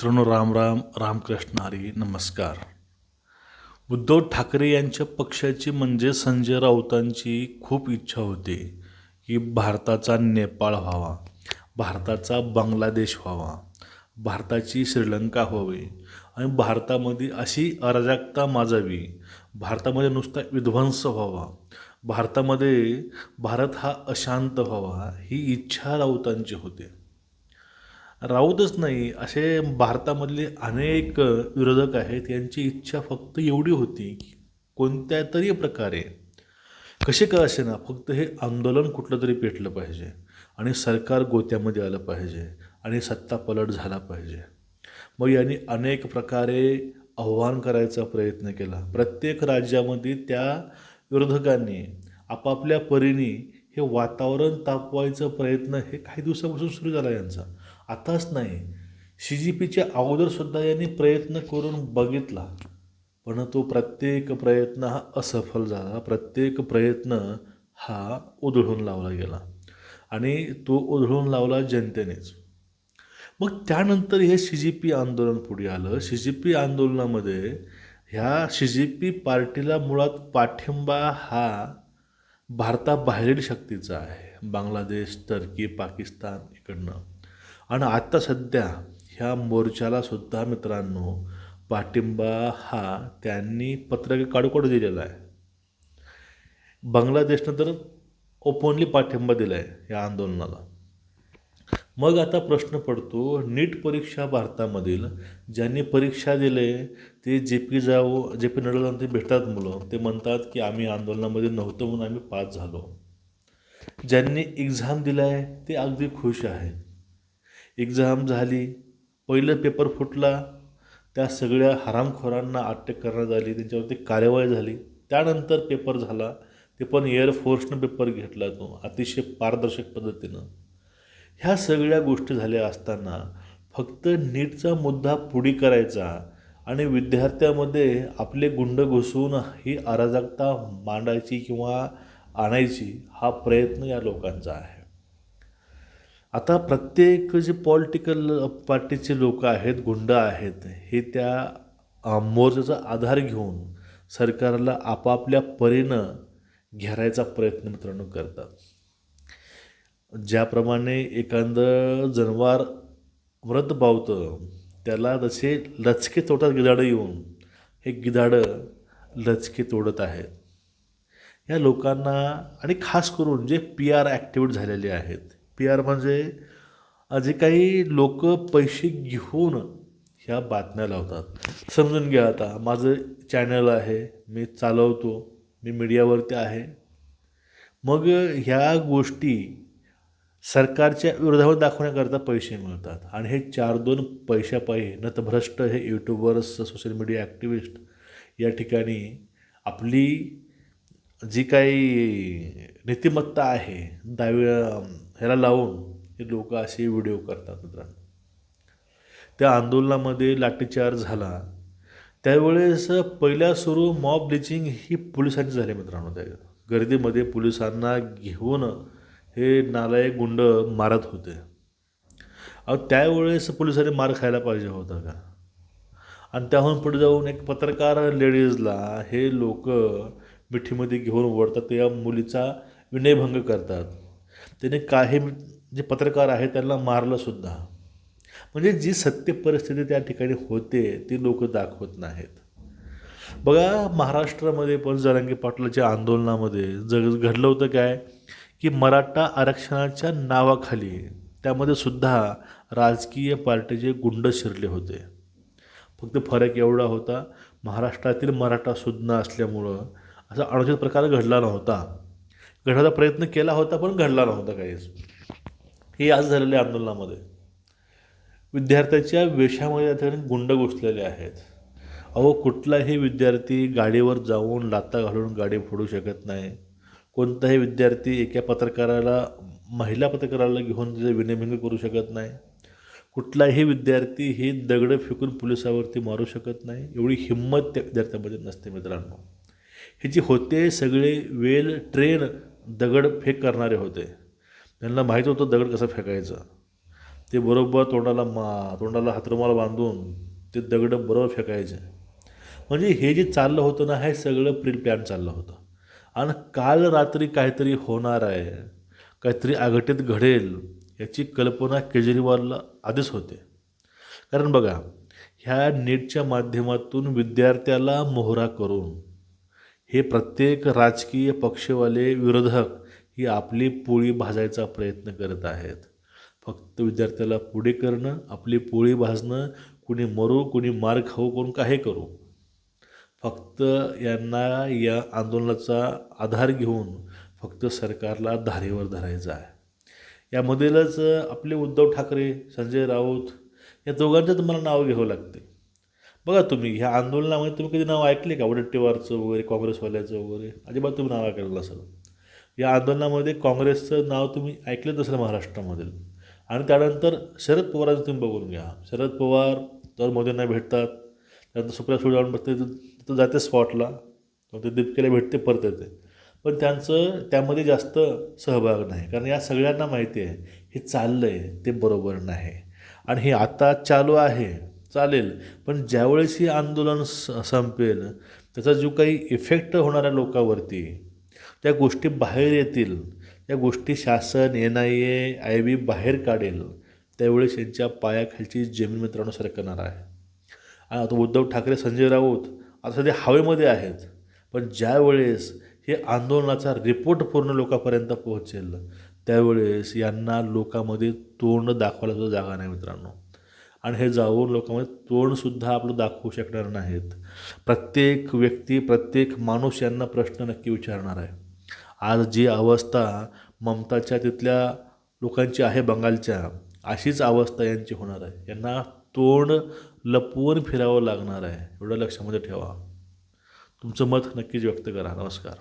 मित्रांनो, राम राम रामकृष्ण हरी नमस्कार. उद्धव ठाकरे यांच्या पक्षाची म्हणजे संजय राऊतांची खूप इच्छा होती की भारताचा नेपाळ व्हावा, भारताचा बांगलादेश व्हावा, भारताची श्रीलंका व्हावी आणि भारतामध्ये अशी अराजकता माजावी, भारतामध्ये नुसता विध्वंस व्हावा, भारतामध्ये भारत हा अशांत व्हावा, ही इच्छा राऊतांची होती. राऊतच नाही, असे भारतामधले अनेक विरोधक आहेत. यांची इच्छा फक्त एवढी होती की कोणत्या तरी प्रकारे कसे का असेना फक्त हे आंदोलन कुठलं तरी पेटलं पाहिजे आणि सरकार गोत्यामध्ये आलं पाहिजे आणि सत्ता पलट झाला पाहिजे. मग यांनी अनेक प्रकारे आव्हान करायचा प्रयत्न केला. प्रत्येक राज्यामध्ये त्या विरोधकांनी आपापल्या परीने हे वातावरण तापवायचा प्रयत्न हे काही दिवसापासून सुरू झाला यांचा. आताच नाही, CGPच्या अगोदरसुद्धा यांनी प्रयत्न करून बघितला, पण तो प्रत्येक प्रयत्न हा असफल झाला. प्रत्येक प्रयत्न हा उधळून लावला गेला आणि तो उधळून लावला जनतेनेच. मग त्यानंतर हे CGP आंदोलन पुढे आलं. CGP आंदोलनामध्ये ह्या CGP पार्टीला मुळात पाठिंबा हा भारताबाहेरील शक्तीचा आहे, बांगलादेश, टर्की, पाकिस्तान इकडनं. आणि आत्ता सध्या ह्या मोर्चाला सुद्धा मित्रांनो पाठिंबा हा त्यांनी पत्रक काढून दिलेला आहे. बांगलादेशनं तर ओपनली पाठिंबा दिला आहे या आंदोलनाला. मग आता प्रश्न पडतो, नीट परीक्षा भारतामधील ज्यांनी परीक्षा दिले ते जे पी नड्डा ते भेटतात मुलं, ते म्हणतात की आम्ही आंदोलनामध्ये नव्हतो म्हणून आम्ही पास झालो. ज्यांनी एक्झाम दिला आहे ते अगदी खुश आहेत. एक्झाम झाली, पहिलं पेपर फुटला, त्या सगळ्या हरामखोरांना अटक करण्यात आली, त्यांच्यावरती कार्यवाही झाली. त्यानंतर पेपर झाला, ते पण एअरफोर्सनं पेपर घेतला तो अतिशय पारदर्शक पद्धतीनं. ह्या सगळ्या गोष्टी झाल्या असताना फक्त नीटचा मुद्दा पुढे करायचा आणि विद्यार्थ्यामध्ये आपले गुंड घुसवून ही अराजकता मांडायची किंवा आणायची हा प्रयत्न या लोकांचा आहे. आता प्रत्येक जे पॉलिटिकल पार्टीचे लोक आहेत, गुंड आहेत, हे त्या मोर्चाचा आधार घेऊन सरकारला आपापल्या परीनं घेरायचा प्रयत्न मित्रांनो करतात. ज्याप्रमाणे एखादं जनावर मृत पावतं त्याला जसे लचके तोडतात गिधाडं येऊन, हे गिधाडं लचके तोडत आहेत या लोकांना. आणि खास करून जे PR ॲक्टिव्हिट झालेले आहेत, PR म्हणजे जे काही लोक पैसे घेऊन ह्या बातम्या लावतात. समजून घ्या, आता माझं चॅनल आहे, मी चालवतो, मी मीडियावरती आहे, मग ह्या गोष्टी सरकारच्या विरोधावर दाखवण्याकरता पैसे मिळतात आणि हे 4-2 पैशापायी नतभ्रष्ट हे यूट्यूबर्स, सोशल मीडिया ॲक्टिव्हिस्ट या ठिकाणी आपली जी काही नीतिमत्ता आहे ह्याला लावून हे लोक असे व्हिडिओ करतात मित्रांनो. त्या आंदोलनामध्ये लाठीचार्ज झाला त्यावेळेस पहिल्या सुरू मॉब लिचिंग ही पोलिसांची झाली मित्रांनो. त्या गर्दीमध्ये पोलिसांना घेऊन हे नालायक गुंड मारत होते. त्यावेळेस पोलिसांनी मार खायला पाहिजे होता का? आणि त्याहून पुढे जाऊन एक पत्रकार लेडीजला हे लोक मिठीमध्ये घेऊन ओढतात, त्या मुलीचा विनयभंग करतात. त्याने काही जे पत्रकार आहेत त्यांना मारलंसुद्धा. म्हणजे जी सत्य परिस्थिती त्या ठिकाणी होते ती लोक दाखवत नाहीत. बघा, महाराष्ट्रामध्ये पण जरांगे पाटलाच्या आंदोलनामध्ये घडलं होतं काय की मराठा आरक्षणाच्या नावाखाली त्यामध्ये सुद्धा राजकीय पार्टीचे गुंड शिरले होते. फक्त फरक एवढा होता, महाराष्ट्रातील मराठा सुज्ञ असल्यामुळं असा अनुचित प्रकार घडला नव्हता. घडवायचा प्रयत्न केला होता पण घडला नव्हता काहीच. हे आज झालेल्या आंदोलनामध्ये विद्यार्थ्याच्या वेशामध्ये या ठिकाणी गुंड घुसलेले आहेत. कुठलाही विद्यार्थी गाडीवर जाऊन लाथा घालून गाडी फोडू शकत नाही. कोणताही विद्यार्थी एका पत्रकाराला, महिला पत्रकाराला घेऊन तिथे विनयभंग करू शकत नाही. कुठलाही विद्यार्थी हे दगडं फेकून पोलिसावरती मारू शकत नाही. एवढी हिंमत त्या विद्यार्थ्यामध्ये नसते मित्रांनो. हे जे होते सगळे वेल ट्रेन दगड फेक करणारे होते. त्यांना माहीत होतं दगड कसं फेकायचं. ते बरोबर तोंडाला हातरुमाल बांधून ते दगडं बरोबर फेकायचे. म्हणजे हे जे चाललं होतं ना, हे सगळं प्री प्लॅन चाललं होतं. आणि काल रात्री काहीतरी होणार आहे, काहीतरी अघटित घडेल याची कल्पना केजरीवालला आधीच होते. कारण बघा, ह्या नीटच्या माध्यमातून विद्यार्थ्याला मोहरा करून हे प्रत्येक राजकीय पक्षवाले विरोधक ही आपली पोळी भाजायचा प्रयत्न करत आहेत. फक्त विद्यार्थ्याला पुढे करणं, आपली पोळी भाजणं, कुणी मरू, कुणी मार खाऊ, कोण काही करू. फक्त यांना या आंदोलनाचा आधार घेऊन फक्त सरकारला धारेवर धरायचं आहे. यामधीलच आपले उद्धव ठाकरे, संजय राऊत या दोघांचं तुम्हाला नाव घ्यावं लागते. बघा तुम्ही ह्या आंदोलनामध्ये तुम्ही कधी नाव ऐकले का? वडेट्टीवारचं वगैरे, काँग्रेसवाल्याचं वगैरे अजिबात तुम्ही नाव ऐकलं नसेल. या आंदोलनामध्ये काँग्रेसचं नाव तुम्ही ऐकलंच असेल महाराष्ट्रामधील. आणि त्यानंतर शरद पवारांचं तुम्ही बघून घ्या. शरद पवार तर मोदींना भेटतात, त्यानंतर सुप्रिया सुळे जाऊन बसते, तिथं जाते स्पॉटला, मग ते दीपिकेला भेटते, परत येते. पण त्यांचं त्यामध्ये जास्त सहभाग नाही, कारण या सगळ्यांना माहिती आहे हे चाललं आहे ते बरोबर नाही. आणि हे आता चालू आहे, चालेल, पण ज्यावेळेस हे आंदोलन संपेल त्याचा जो काही इफेक्ट होणाऱ्या लोकांवरती, त्या गोष्टी बाहेर येतील, त्या गोष्टी शासन, NIA, IB बाहेर काढेल, त्यावेळेस यांच्या पायाखालची जमीन मित्रांनो सरकणार आहे. आणि आता उद्धव ठाकरे, संजय राऊत आता सध्या हवेमध्ये आहेत, पण ज्यावेळेस हे आंदोलनाचा रिपोर्ट पूर्ण लोकांपर्यंत पोहोचेल त्यावेळेस यांना लोकांमध्ये तोंड दाखवायला जागा नाही मित्रांनो. आणि हे जाऊन लोकांमध्ये तोंडसुद्धा आपलं दाखवू शकणार नाहीत. प्रत्येक व्यक्ती, प्रत्येक माणूस यांना प्रश्न नक्की विचारणार आहे. आज जी अवस्था ममताच्या तिथल्या लोकांची आहे बंगालच्या, अशीच अवस्था यांची होणार आहे. यांना तोंड लपवून फिरावं लागणार आहे, एवढं लक्षामध्ये ठेवा. तुमचं मत नक्कीच व्यक्त करा. नमस्कार.